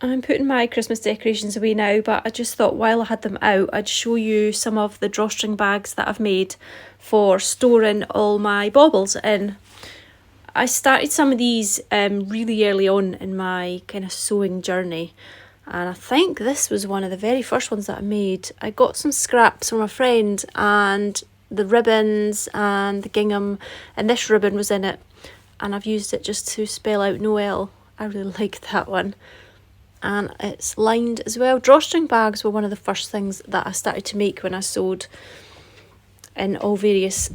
I'm putting my Christmas decorations away now, but I just thought while I had them out, I'd show you some of the drawstring bags that I've made for storing all my baubles in. I started some of these really early on in my kind of sewing journey, and I think this was one of the very first ones that I made. I got some scraps from a friend and the ribbons and the gingham, and this ribbon was in it, and I've used it just to spell out Noel. I really like that one. And it's lined as well. Drawstring bags were one of the first things that I started to make when I sewed in all various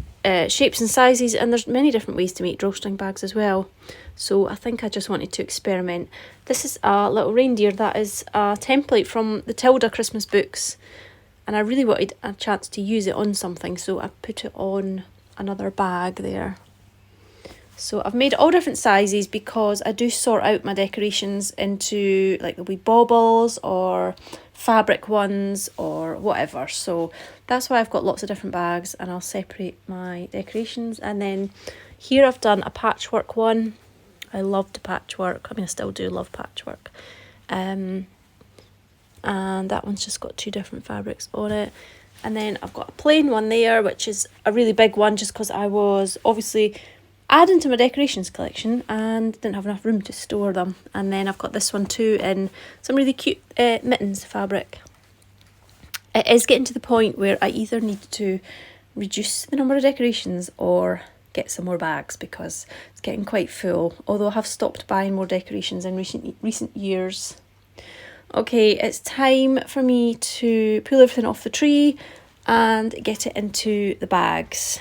shapes and sizes, and there's many different ways to make drawstring bags as well. So I think I just wanted to experiment. This is a little reindeer that is a template from the Tilda Christmas books, and I really wanted a chance to use it on something, so I put it on another bag there. So I've made all different sizes because I do sort out my decorations into like the wee baubles or fabric ones or whatever. So that's why I've got lots of different bags, and I'll separate my decorations. And then here I've done a patchwork one. I loved patchwork. I mean, I still do love patchwork. And that one's just got 2 different fabrics on it. And then I've got a plain one there, which is a really big one just because I was obviously adding to my decorations collection and didn't have enough room to store them. And then I've got this one too in some really cute mittens fabric. It is getting to the point where I either need to reduce the number of decorations or get some more bags because it's getting quite full, although I have stopped buying more decorations in recent years. Okay, it's time for me to pull everything off the tree and get it into the bags.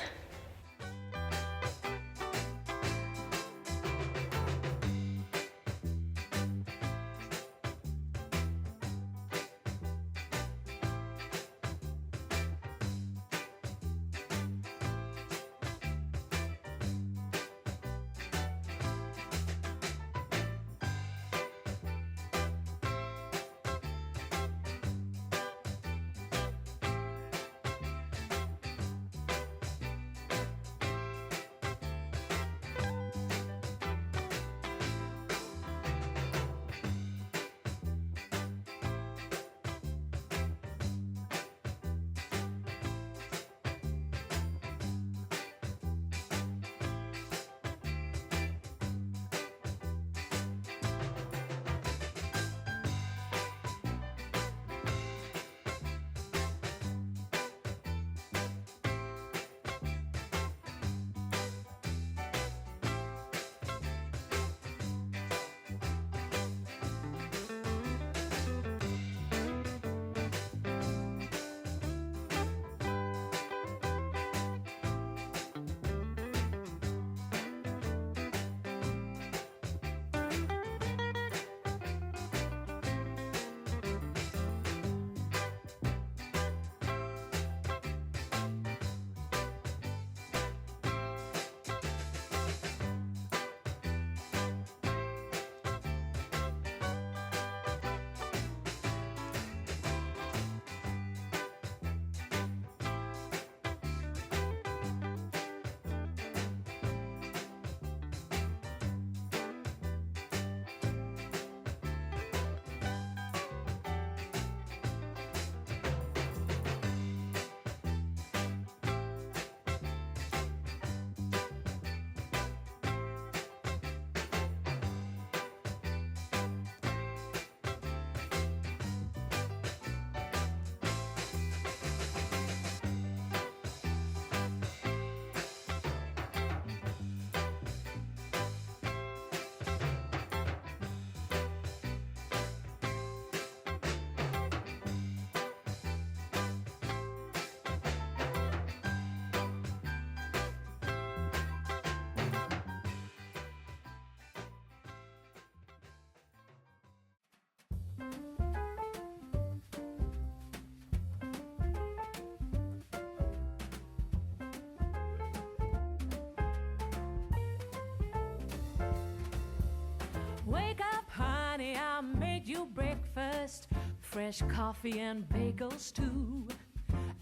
Wake up, honey, I made you breakfast. Fresh coffee and bagels too.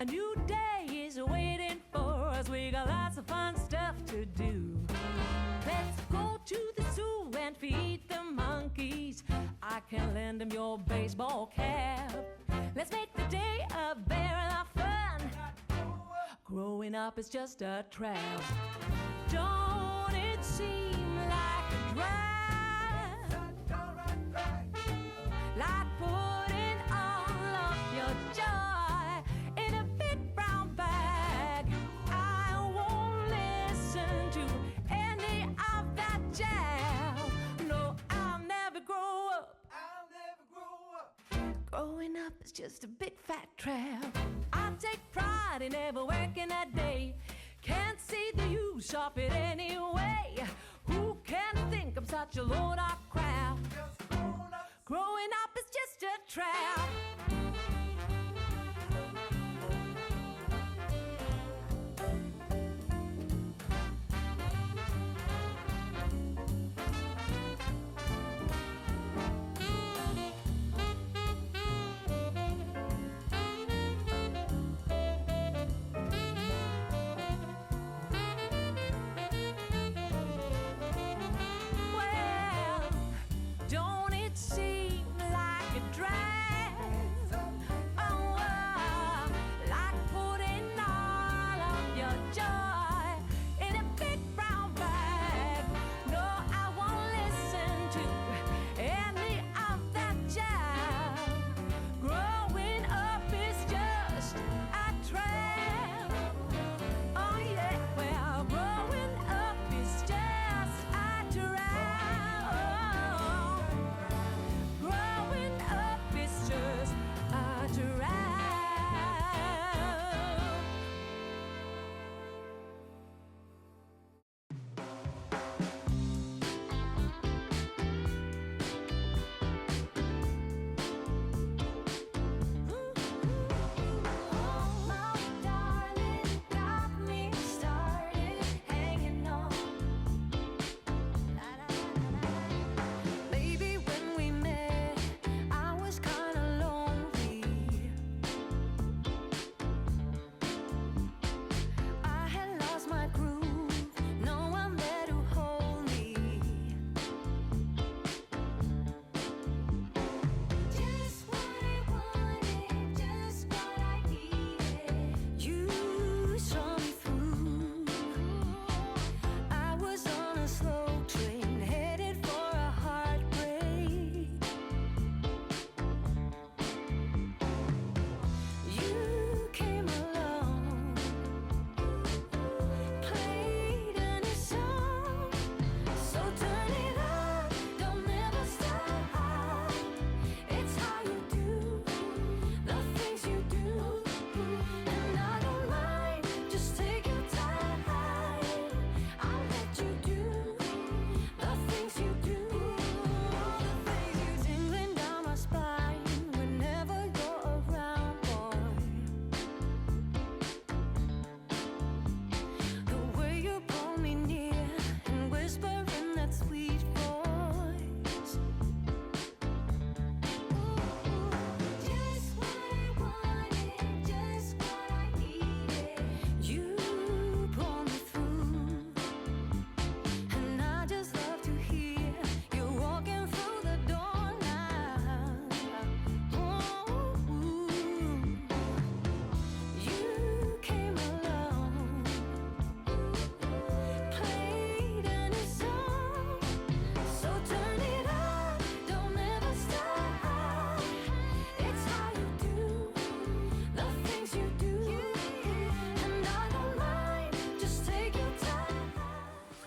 A new day is waiting for us. We got lots of fun stuff to do. Let's go to the zoo and feed the monkeys. I can lend them your baseball cap. Let's make the day a very lot of fun. Growing up is just a trap. Don't it seem like a drag? Like putting all of your joy in a big brown bag. I won't listen to any of that jazz. No, I'll never grow up. Growing up is just a big fat trap. I take pride in never working a day. Can't see the use of it anyway. Who can think I'm such a load of crap? Growing up is just a trap.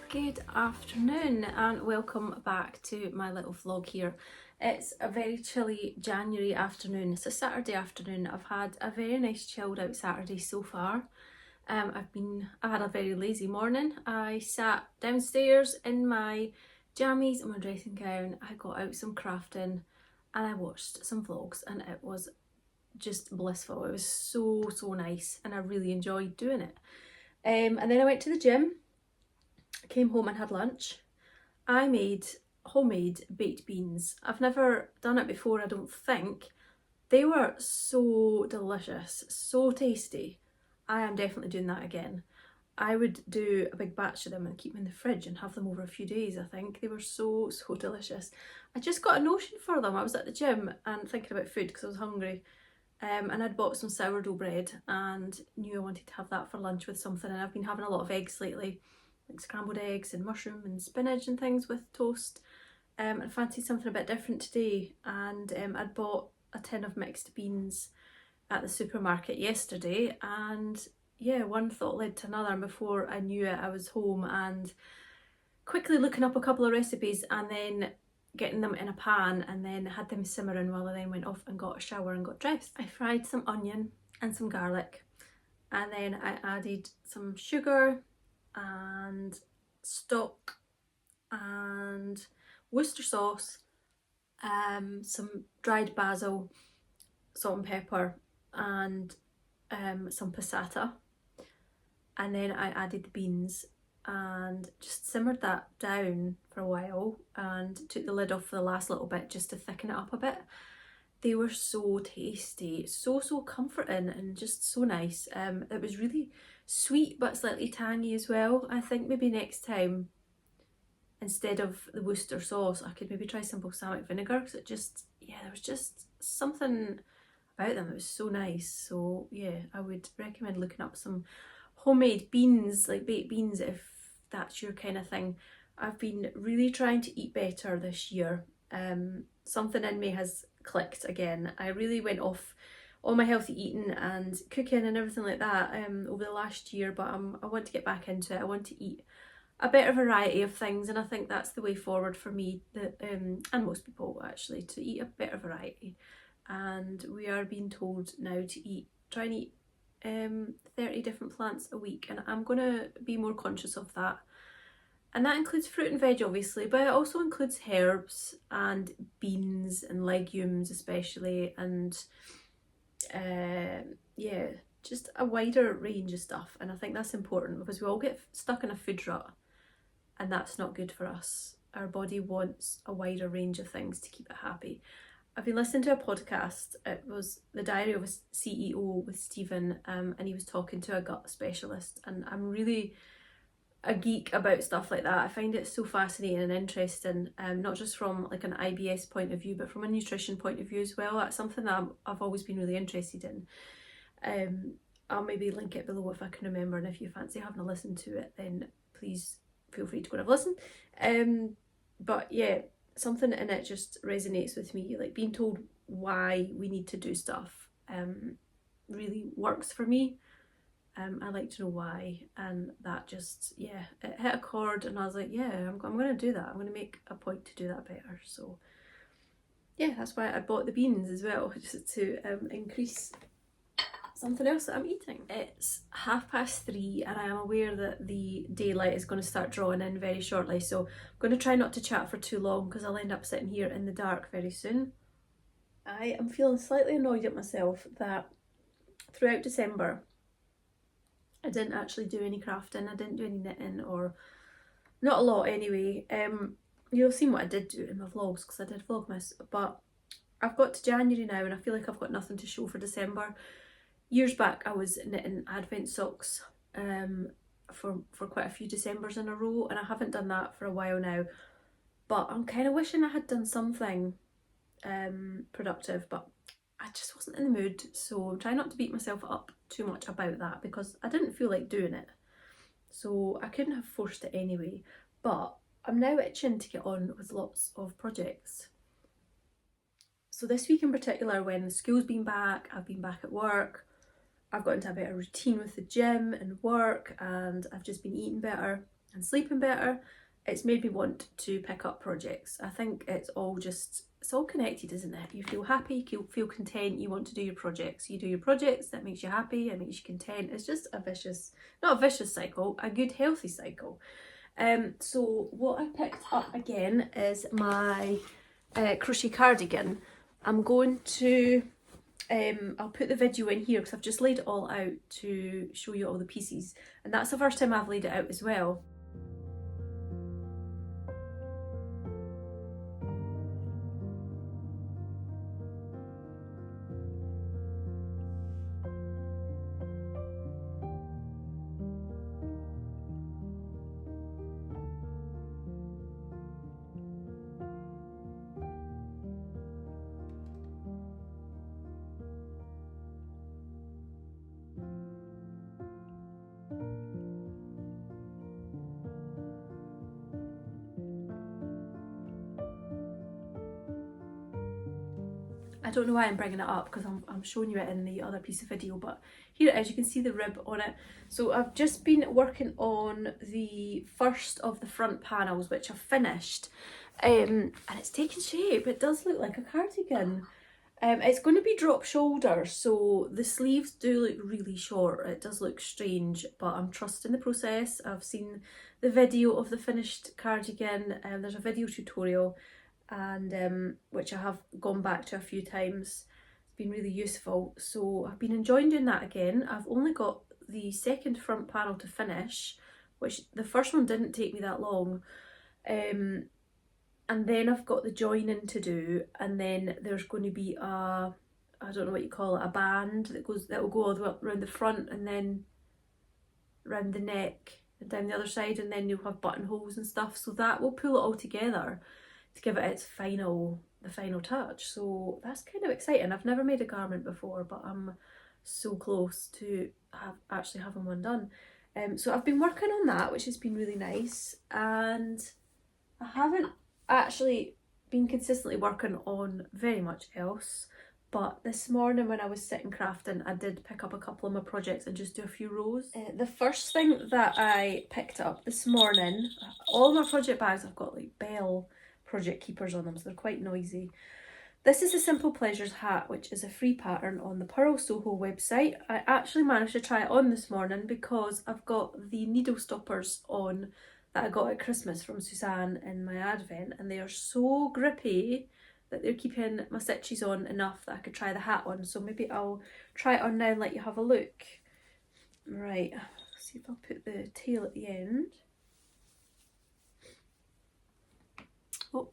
Good afternoon and welcome back to my little vlog here. It's a very chilly January afternoon. It's a Saturday afternoon. I've had a very nice chilled out Saturday so far. I had a very lazy morning. I sat downstairs in my jammies and my dressing gown. I got out some crafting and I watched some vlogs and it was just blissful. It was so nice and I really enjoyed doing it. And then I went to the gym. Came home and had lunch. I made homemade baked beans. I've never done it before, I don't think. They were so delicious, so tasty. I am definitely doing that again. I would do a big batch of them and keep them in the fridge and have them over a few days. I think they were so delicious. I just got a notion for them. I was at the gym and thinking about food because I was hungry, and I'd bought some sourdough bread and knew I wanted to have that for lunch with something. And I've been having a lot of eggs lately, like scrambled eggs and mushroom and spinach and things with toast. I fancied something a bit different today, and I'd bought a tin of mixed beans at the supermarket yesterday, and yeah, one thought led to another, and before I knew it I was home and quickly looking up a couple of recipes and then getting them in a pan and then had them simmering while I then went off and got a shower and got dressed. I fried some onion and some garlic, and then I added some sugar and stock and Worcester sauce, some dried basil, salt and pepper, and some passata, and then I added the beans and just simmered that down for a while and took the lid off for the last little bit just to thicken it up a bit. They were so tasty, so comforting and just so nice. It was really sweet but slightly tangy as well. I think maybe next time, instead of the Worcester sauce, I could maybe try some balsamic vinegar, because it just, yeah, there was just something about them that was so nice. So yeah, I would recommend looking up some homemade beans, like baked beans, if that's your kind of thing. I've been really trying to eat better this year. Something in me has clicked again. I really went off all my healthy eating and cooking and everything like that over the last year, but I want to get back into it. I want to eat a better variety of things, and I think that's the way forward for me, that and most people actually, to eat a better variety. And we are being told now to try and eat 30 different plants a week, and I'm gonna be more conscious of that. And that includes fruit and veg obviously, but it also includes herbs and beans and legumes especially, and yeah, just a wider range of stuff. And I think that's important because we all get stuck in a food rut, and that's not good for us. Our body wants a wider range of things to keep it happy. I've been listening to a podcast. It was The Diary of a CEO with Stephen, and he was talking to a gut specialist, and I'm really a geek about stuff like that. I find it so fascinating and interesting, not just from like an IBS point of view, but from a nutrition point of view as well. That's something that I've always been really interested in. I'll maybe link it below if I can remember, and if you fancy having a listen to it, then please feel free to go and have a listen. But yeah, something in it just resonates with me, like being told why we need to do stuff really works for me. I like to know why, and that just, yeah, it hit a chord, and I was like, yeah, I'm going to do that. I'm going to make a point to do that better. So yeah, that's why I bought the beans as well, just to increase something else that I'm eating. It's 3:30 and I am aware that the daylight is going to start drawing in very shortly, so I'm going to try not to chat for too long because I'll end up sitting here in the dark very soon. I am feeling slightly annoyed at myself that throughout December I didn't actually do any crafting. I didn't do any knitting, or not a lot anyway. You'll have seen what I did do in my vlogs because I did Vlogmas, but I've got to January now and I feel like I've got nothing to show for December. Years back I was knitting advent socks for quite a few Decembers in a row, and I haven't done that for a while now, but I'm kind of wishing I had done something productive, but I just wasn't in the mood. So I'm trying not to beat myself up too much about that because I didn't feel like doing it, so I couldn't have forced it anyway. But I'm now itching to get on with lots of projects. So this week in particular, when the school's been back, I've been back at work, I've got into a better routine with the gym and work, and I've just been eating better and sleeping better. It's made me want to pick up projects. I think it's all connected, isn't it? You feel happy, you feel content, you want to do your projects. You do your projects, that makes you happy, it makes you content. It's just not a vicious cycle, a good healthy cycle. So what I picked up again is my crochet cardigan. I'm going to, I'll put the video in here because I've just laid it all out to show you all the pieces, and that's the first time I've laid it out as well. I don't know why I'm bringing it up because I'm showing you it in the other piece of video, but here it is. You can see the rib on it. So I've just been working on the first of the front panels, which I've finished, and it's taken shape. It does look like a cardigan. It's going to be drop shoulder, so the sleeves do look really short. It does look strange, but I'm trusting the process. I've seen the video of the finished cardigan, and there's a video tutorial, and which I have gone back to a few times. It's been really useful, so I've been enjoying doing that again. I've only got the second front panel to finish, which the first one didn't take me that long, and then I've got the joining to do, and then there's going to be a, I don't know what you call it, a band that will go all the way up around the front and then around the neck and down the other side, and then you'll have buttonholes and stuff, so that will pull it all together to give it its the final touch. So that's kind of exciting. I've never made a garment before, but I'm so close to actually having one done. So I've been working on that, which has been really nice, and I haven't actually been consistently working on very much else, but this morning when I was sitting crafting, I did pick up a couple of my projects and just do a few rows. The first thing that I picked up this morning, all my project bags have got like bell project keepers on them, so they're quite noisy. This is a Simple Pleasures hat, which is a free pattern on the Pearl Soho website. I actually managed to try it on this morning because I've got the needle stoppers on that I got at Christmas from Suzanne in my advent, and they are so grippy that they're keeping my stitches on enough that I could try the hat on. So maybe I'll try it on now and let you have a look. Right, see if I'll put the tail at the end. Oh.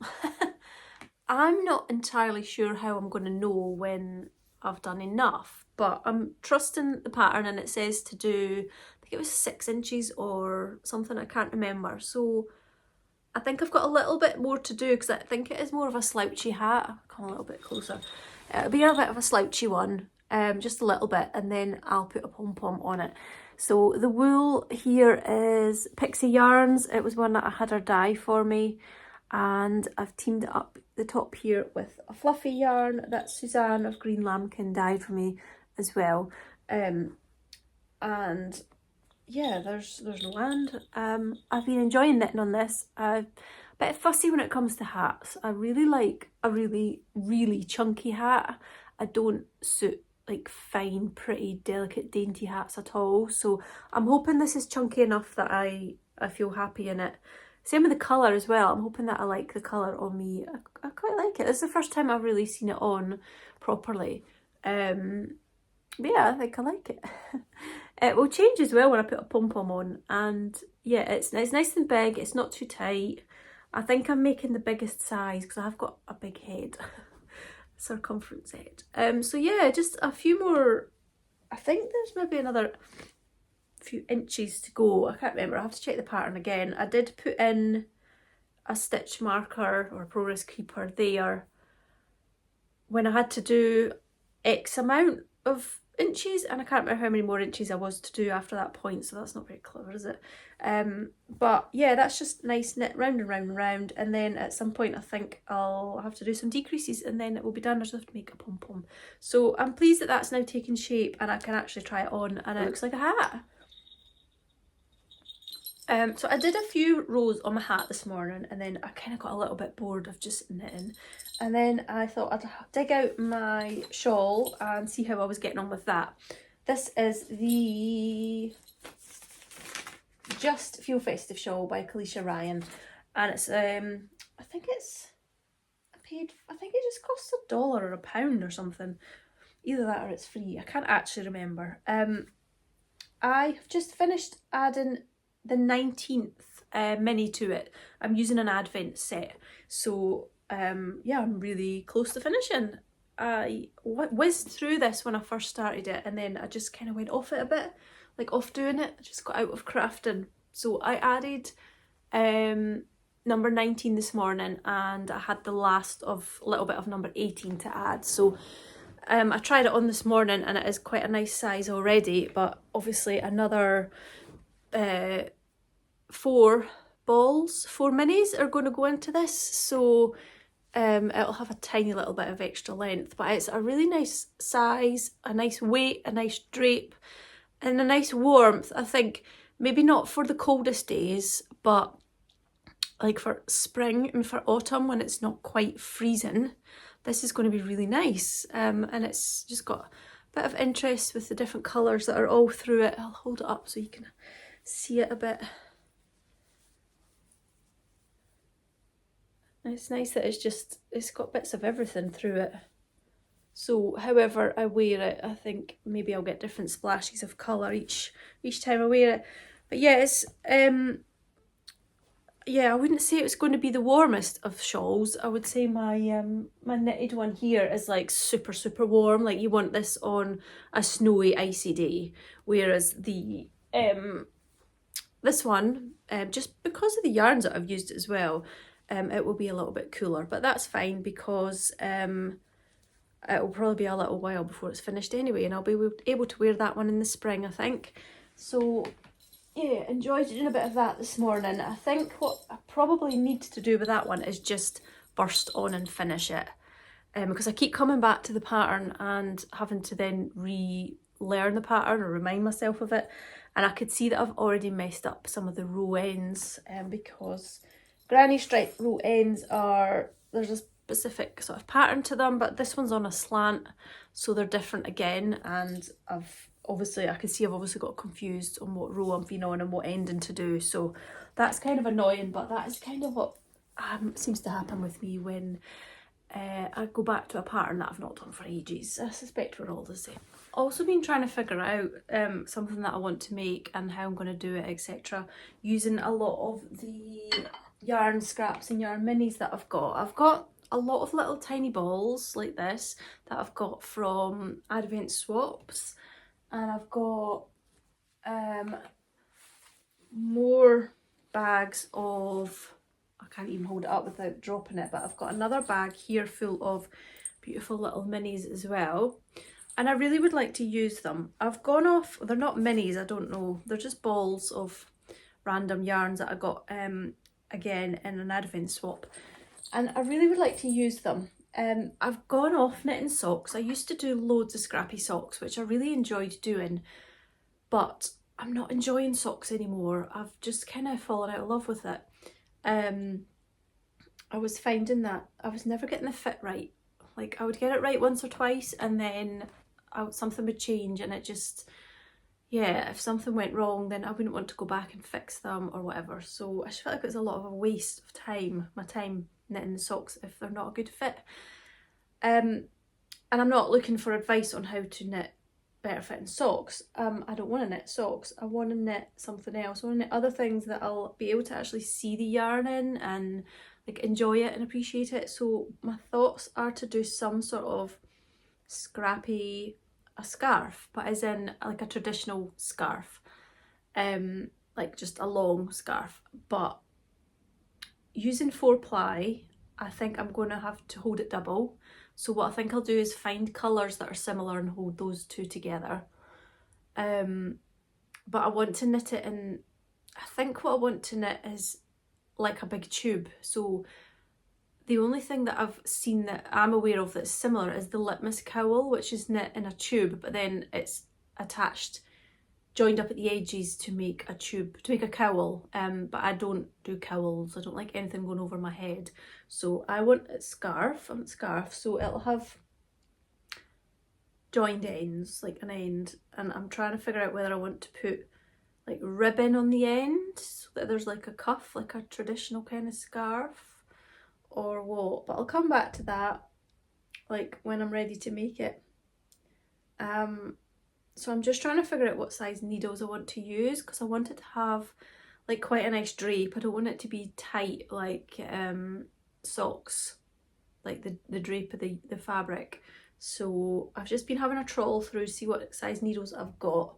I'm not entirely sure how I'm going to know when I've done enough, but I'm trusting the pattern, and it says to do, I think it was 6 inches or something, I can't remember. So I think I've got a little bit more to do because I think it is more of a slouchy hat. I'll come a little bit closer. It'll be a bit of a slouchy one, just a little bit, and then I'll put a pom-pom on it. So the wool here is Pixie Yarns. It was one that I had her dye for me, and I've teamed up the top here with a fluffy yarn that Suzanne of Green Lambkin dyed for me as well. And yeah, there's no end. I've been enjoying knitting on this. I'm a bit fussy when it comes to hats. I really like a really chunky hat. I don't suit like fine, pretty, delicate, dainty hats at all. So I'm hoping this is chunky enough that I feel happy in it. Same with the colour as well. I'm hoping that I like the colour on me. I quite like it. This is the first time I've really seen it on properly. But yeah, I think I like it. It will change as well when I put a pom-pom on. And yeah, it's nice and big. It's not too tight. I think I'm making the biggest size because I've got a big head. Circumference head. So yeah, just a few more. I think there's maybe another few inches to go. I can't remember. I have to check the pattern again. I did put in a stitch marker or a progress keeper there when I had to do X amount of inches, and I can't remember how many more inches I was to do after that point, so that's not very clever, is it? But yeah, that's just nice knit round and round and round, and then at some point I think I'll have to do some decreases and then it will be done. I just have to make a pom-pom. So I'm pleased that that's now taken shape and I can actually try it on, and it looks like a hat. So I did a few rows on my hat this morning, and then I kind of got a little bit bored of just knitting, and then I thought I'd dig out my shawl and see how I was getting on with that. This is the Just Feel Festive shawl by Kalisha Ryan, and it's I think it just costs $1 or £1 or something, either that or it's free. I can't actually remember. I've just finished adding the 19th mini to it. I'm using an advent set, so yeah, I'm really close to finishing. I whizzed through this when I first started it, and then I just kind of went off it a bit, like off doing it. I just got out of crafting. So I added number 19 this morning, and I had the last of a little bit of number 18 to add. So I tried it on this morning, and it is quite a nice size already, but obviously another 4 minis are going to go into this, so it'll have a tiny little bit of extra length, but it's a really nice size, a nice weight, a nice drape, and a nice warmth. I think maybe not for the coldest days, but like for spring and for autumn when it's not quite freezing, this is going to be really nice. And it's just got a bit of interest with the different colours that are all through it. I'll hold it up so you can see it a bit. It's nice that it's got bits of everything through it. So however I wear it, I think maybe I'll get different splashes of colour each time I wear it. But yeah, it's yeah, I wouldn't say it was going to be the warmest of shawls. I would say my my knitted one here is like super, super warm. Like you want this on a snowy, icy day. Whereas the this one, just because of the yarns that I've used as well, it will be a little bit cooler. But that's fine because it will probably be a little while before it's finished anyway, and I'll be able to wear that one in the spring, I think. So yeah, enjoyed doing a bit of that this morning. I think what I probably need to do with that one is just burst on and finish it, because I keep coming back to the pattern and having to then relearn the pattern or remind myself of it, and I could see that I've already messed up some of the row ends, because granny stripe row ends there's a specific sort of pattern to them, but this one's on a slant, so they're different again, and I can see I've obviously got confused on what row I'm being on and what ending to do, so that's kind of annoying, but that is kind of what seems to happen with me when I go back to a pattern that I've not done for ages. I suspect we're all the same. Also been trying to figure out something that I want to make and how I'm going to do it, etc., using a lot of the yarn scraps and yarn minis that I've got. I've got a lot of little tiny balls like this that I've got from Advent Swaps, and I've got more bags of, I can't even hold it up without dropping it, but I've got another bag here full of beautiful little minis as well, and I really would like to use them. I've gone off, they're not minis, I don't know, they're just balls of random yarns that I got again in an Advent Swap, and I really would like to use them. I've gone off knitting socks. I used to do loads of scrappy socks, which I really enjoyed doing, but I'm not enjoying socks anymore. I've just kind of fallen out of love with it. I was finding that I was never getting the fit right. Like I would get it right once or twice, and then something would change, and it just, yeah, if something went wrong, then I wouldn't want to go back and fix them or whatever. So I just felt like it was a lot of a waste of time, my time knitting the socks if they're not a good fit. And I'm not looking for advice on how to knit better fitting socks. I don't want to knit socks. I want to knit something else. I want to knit other things that I'll be able to actually see the yarn in and like enjoy it and appreciate it. So my thoughts are to do some sort of scrappy, a scarf, but as in like a traditional scarf, like just a long scarf, but using 4-ply. I think I'm going to have to hold it double. So what I think I'll do is find colours that are similar and hold those two together. But I want to knit it in, I think what I want to knit is like a big tube. So the only thing that I've seen that I'm aware of that's similar is the litmus cowl, which is knit in a tube, but then it's attached, joined up at the edges to make a tube, to make a cowl. But I don't do cowls. I don't like anything going over my head. So I want a scarf. So it'll have joined ends, like an end, and I'm trying to figure out whether I want to put like ribbon on the end so that there's like a cuff, like a traditional kind of scarf, or what. But I'll come back to that like when I'm ready to make it. So I'm just trying to figure out what size needles I want to use, because I want it to have like quite a nice drape. I don't want it to be tight like socks, like the drape of the fabric. So I've just been having a trawl through to see what size needles I've got,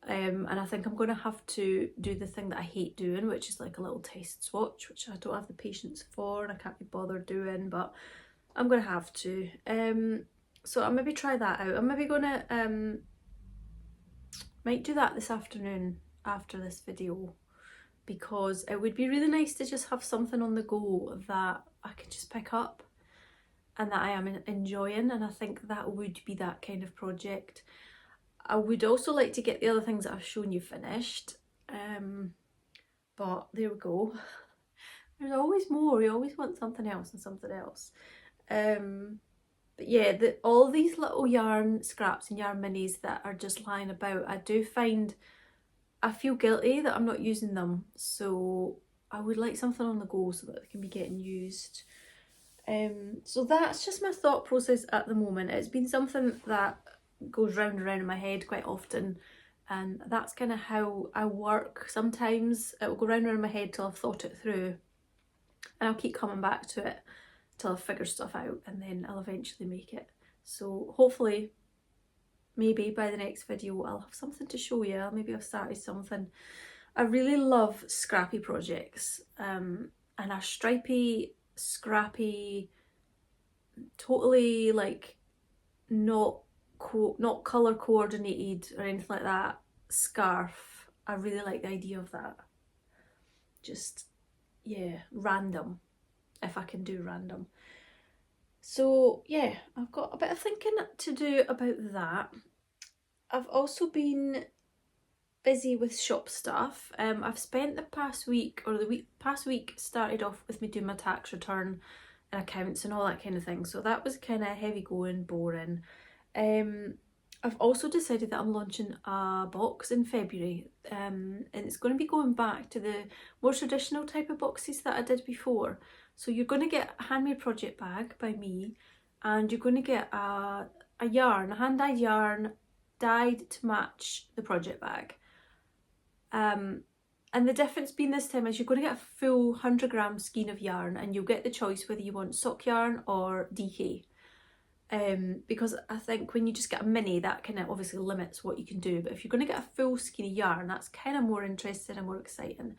and I think I'm going to have to do the thing that I hate doing, which is like a little test swatch, which I don't have the patience for and I can't be bothered doing, but I'm going to have to. So I'll maybe try that out. I'm maybe going to might do that this afternoon after this video, because it would be really nice to just have something on the go that I can just pick up and that I am enjoying, and I think that would be that kind of project. I would also like to get the other things that I've shown you finished, but there we go. There's always more, you always want something else and something else. But yeah, all these little yarn scraps and yarn minis that are just lying about, I do find I feel guilty that I'm not using them, so I would like something on the go so that they can be getting used. So that's just my thought process at the moment. It's been something that goes round and round in my head quite often, and that's kind of how I work. Sometimes it will go round and round in my head till I've thought it through, and I'll keep coming back to it till I've figured stuff out, and then I'll eventually make it. So hopefully, maybe by the next video I'll have something to show you. Maybe I've started something. I really love scrappy projects, and a stripy, scrappy, totally like not colour coordinated or anything like that scarf. I really like the idea of that. Just, yeah, random, if I can do random. So yeah, I've got a bit of thinking to do about that. I've also been busy with shop stuff. I've spent the past week, or past week started off with me doing my tax return and accounts and all that kind of thing, so that was kind of heavy going, boring. I've also decided that I'm launching a box in February, and it's going to be going back to the more traditional type of boxes that I did before. So you're going to get a handmade project bag by me, and you're going to get a hand-dyed yarn, dyed to match the project bag. And the difference being this time is you're going to get a full 100-gram skein of yarn, and you'll get the choice whether you want sock yarn or DK. Because I think when you just get a mini, that kind of obviously limits what you can do, but if you're going to get a full skein of yarn, that's kind of more interesting and more exciting.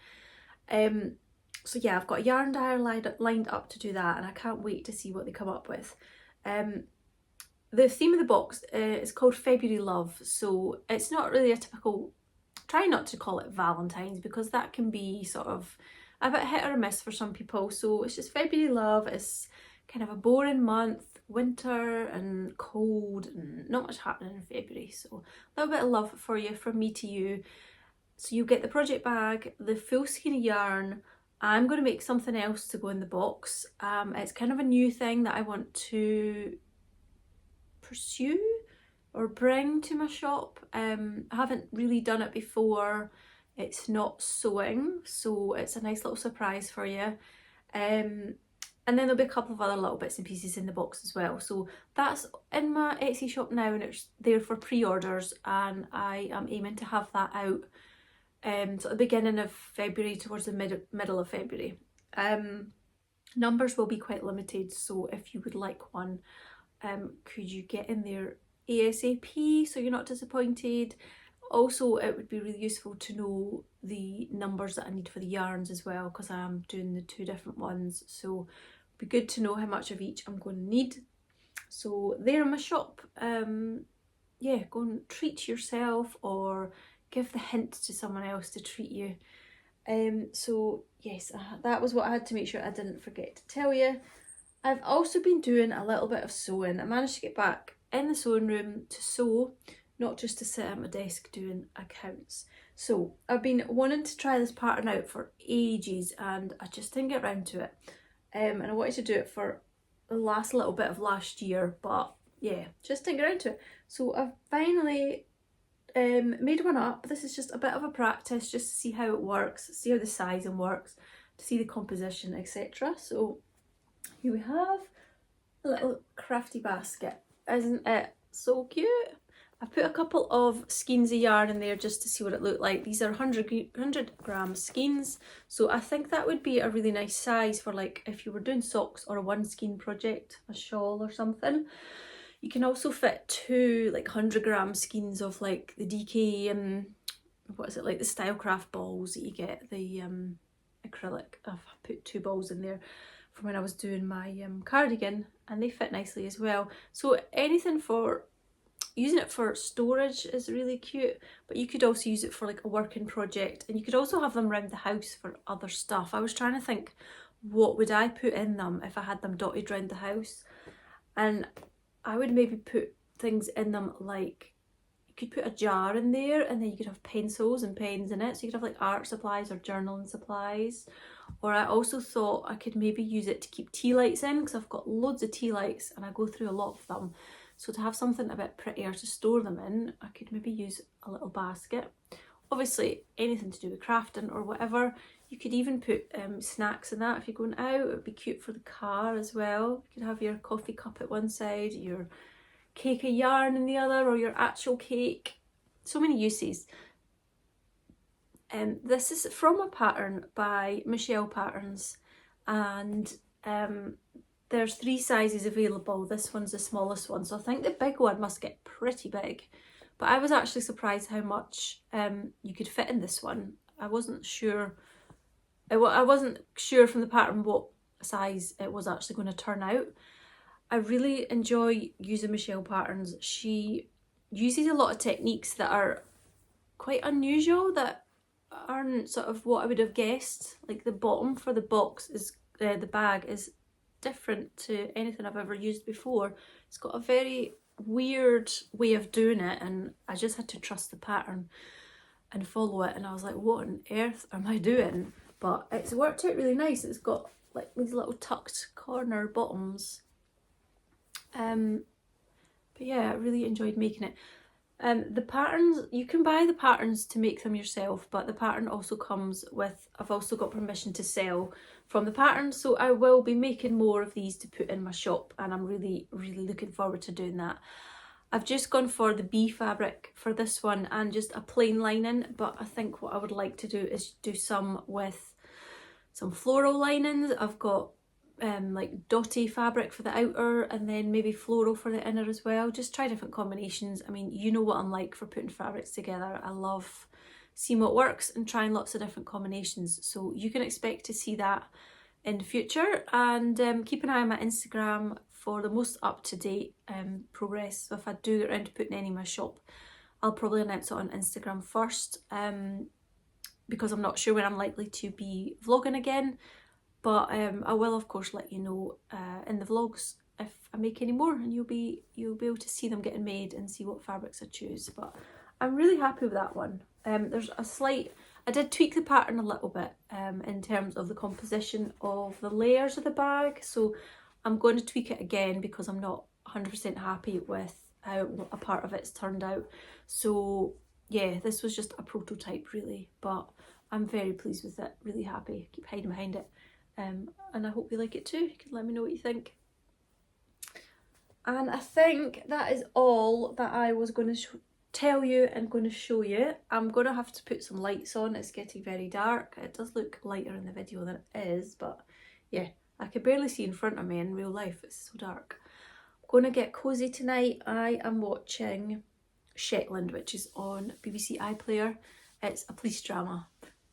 So yeah, I've got a yarn dyer lined up to do that, and I can't wait to see what they come up with. The theme of the box is called February Love, so it's not really a typical, try not to call it Valentine's, because that can be sort of a bit hit or miss for some people. So it's just February Love. It's kind of a boring month, winter and cold, and not much happening in February, so a little bit of love for you from me to you. So you get the project bag, the full skein of yarn. I'm going to make something else to go in the box. It's kind of a new thing that I want to pursue or bring to my shop. I haven't really done it before. It's not sewing, so it's a nice little surprise for you. And then there'll be a couple of other little bits and pieces in the box as well. So that's in my Etsy shop now, and it's there for pre-orders, and I am aiming to have that out so at the beginning of February, towards the middle of February. Numbers will be quite limited, so if you would like one, could you get in there ASAP so you're not disappointed? Also, it would be really useful to know the numbers that I need for the yarns as well, because I'm doing the 2 different ones, so it'd be good to know how much of each I'm going to need. So they're in my shop. Yeah, go and treat yourself, or give the hint to someone else to treat you. So yes, that was what I had to make sure I didn't forget to tell you. I've also been doing a little bit of sewing. I managed to get back in the sewing room to sew, not just to sit at my desk doing accounts. So I've been wanting to try this pattern out for ages, and I just didn't get around to it. And I wanted to do it for the last little bit of last year, but yeah, just didn't get around to it. So I've finally made one up. This is just a bit of a practice, just to see how it works, see how the sizing works, to see the composition, etc. So here we have a little crafty basket. Isn't it so cute? I put a couple of skeins of yarn in there just to see what it looked like. These are 100-gram skeins, so I think that would be a really nice size for, like, if you were doing socks or a 1 skein project, a shawl or something. You can also fit 2 like 100-gram skeins of like the DK and what is it, like the Stylecraft balls that you get, the acrylic. I've put 2 balls in there from when I was doing my cardigan, and they fit nicely as well. So anything for using it for storage is really cute, but you could also use it for like a working project, and you could also have them around the house for other stuff. I was trying to think, what would I put in them if I had them dotted around the house? and I would maybe put things in them like, you could put a jar in there and then you could have pencils and pens in it, so you could have like art supplies or journaling supplies. Or I also thought I could maybe use it to keep tea lights in, because I've got loads of tea lights and I go through a lot of them. So to have something a bit prettier to store them in, I could maybe use a little basket. Obviously anything to do with crafting or whatever. You could even put snacks in that if you're going out. It would be cute for the car as well. You could have your coffee cup at one side, your cake of yarn in the other, or your actual cake. So many uses. This is from a pattern by Michelle Patterns, and there's 3 sizes available. This one's the smallest one, so I think the big one must get pretty big. But I was actually surprised how much you could fit in this one. I wasn't sure from the pattern what size it was actually going to turn out. I really enjoy using Michelle Patterns. She uses a lot of techniques that are quite unusual, that aren't sort of what I would have guessed. Like the bottom for the box is, the bag is different to anything I've ever used before. It's got a very weird way of doing it, and I just had to trust the pattern and follow it, and I was like, what on earth am I doing? But it's worked out really nice. It's got like these little tucked corner bottoms. But yeah, I really enjoyed making it. The patterns, you can buy the patterns to make them yourself, but the pattern also comes with, I've also got permission to sell from the pattern, so I will be making more of these to put in my shop, and I'm really looking forward to doing that. I've just gone for the bee fabric for this one and just a plain lining, but I think what I would like to do is do some with some floral linings. I've got like dotty fabric for the outer, and then maybe floral for the inner as well. Just try different combinations. I mean, you know what I'm like for putting fabrics together. I love seeing what works and trying lots of different combinations. So you can expect to see that in the future, and keep an eye on my Instagram for the most up-to-date progress. So if I do get around to putting any in my shop, I'll probably announce it on Instagram first, because I'm not sure when I'm likely to be vlogging again. But I will of course let you know in the vlogs if I make any more, and you'll be able to see them getting made and see what fabrics I choose. But I'm really happy with that one. There's a slight, I did tweak the pattern a little bit in terms of the composition of the layers of the bag, so I'm going to tweak it again because I'm not 100% happy with how a part of it's turned out. So yeah, this was just a prototype really, but I'm very pleased with it, really happy. I keep hiding behind it. And I hope you like it too. You can let me know what you think. And I think that is all that I was going to tell you and going to show you. I'm going to have to put some lights on. It's getting very dark. It does look lighter in the video than it is, but yeah, I can barely see in front of me in real life. It's so dark. I'm going to get cosy tonight. I am watching Shetland, which is on BBC iPlayer. It's a police drama.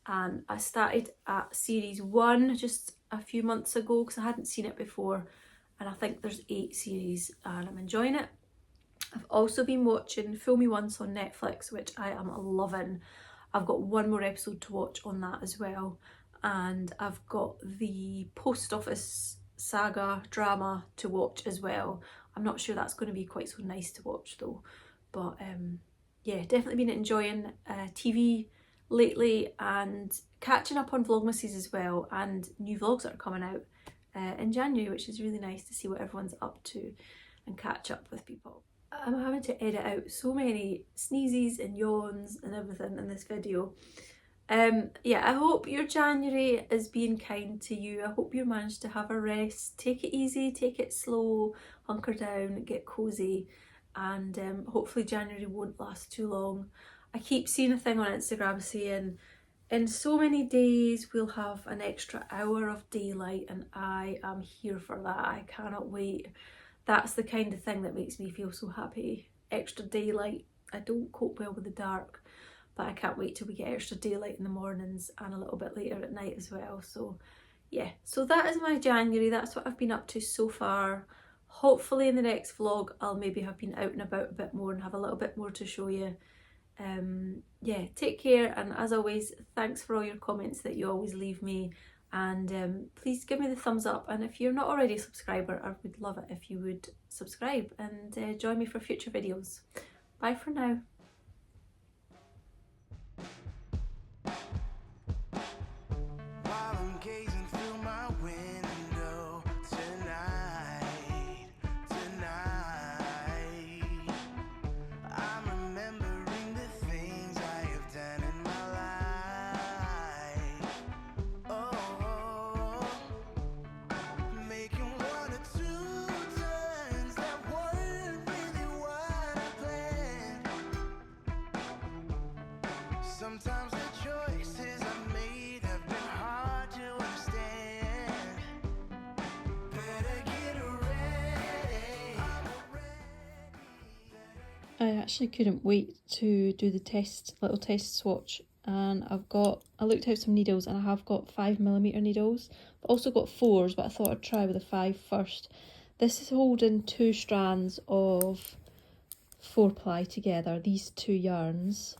And I started at series 1 just a few months ago because I hadn't seen it before, and I think there's 8 series and I'm enjoying it. I've also been watching Fool Me Once on Netflix, which I am loving. I've got 1 more episode to watch on that as well, and I've got the Post Office saga drama to watch as well. I'm not sure that's going to be quite so nice to watch though, but yeah, definitely been enjoying TV lately and catching up on Vlogmases as well, and new vlogs that are coming out in January, which is really nice to see what everyone's up to and catch up with people. I'm having to edit out so many sneezes and yawns and everything in this video. Yeah, I hope your January is being kind to you. I hope you managed to have a rest. Take it easy, take it slow, hunker down, get cozy, and hopefully January won't last too long. I keep seeing a thing on Instagram saying in so many days we'll have an extra hour of daylight, and I am here for that. I cannot wait. That's the kind of thing that makes me feel so happy. Extra daylight. I don't cope well with the dark, but I can't wait till we get extra daylight in the mornings and a little bit later at night as well. So yeah, so that is my January. That's what I've been up to so far. Hopefully in the next vlog I'll maybe have been out and about a bit more and have a little bit more to show you. Yeah, take care, and as always, thanks for all your comments that you always leave me. And please give me the thumbs up, and if you're not already a subscriber, I would love it if you would subscribe and join me for future videos. Bye for now. While I'm gazing through my window tonight, I'm remembering the things I have done in my life. Oh, making one or two turns that weren't really what I planned. Sometimes the choices I made have been hard to understand. Better get ready. I'm ready. I actually couldn't wait to do the little test swatch, and I looked out some needles, and I have got 5mm needles. I've also got 4s, but I thought I'd try with a 5 first. This is holding 2 strands of 4-ply together, these 2 yarns,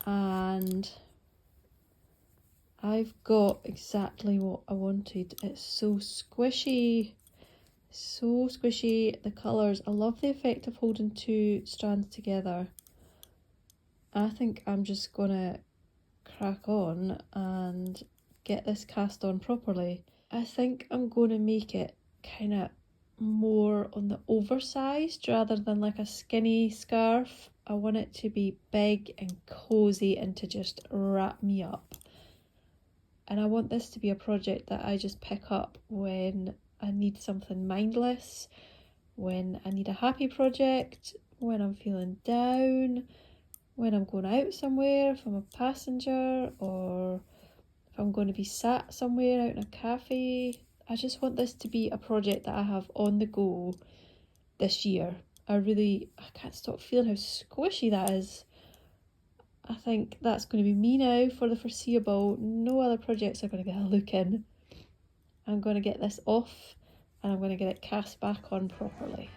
and I've got exactly what I wanted. It's so squishy. So squishy. The colours, I love the effect of holding 2 strands together. I think I'm just gonna crack on and get this cast on properly. I think I'm gonna make it kind of more on the oversized rather than like a skinny scarf. I want it to be big and cozy and to just wrap me up. And I want this to be a project that I just pick up when I need something mindless, when I need a happy project, when I'm feeling down, when I'm going out somewhere, if I'm a passenger, or if I'm going to be sat somewhere out in a cafe. I just want this to be a project that I have on the go this year. I can't stop feeling how squishy that is. I think that's going to be me now for the foreseeable. No other projects are going to get a look in. I'm going to get this off and I'm going to get it cast back on properly.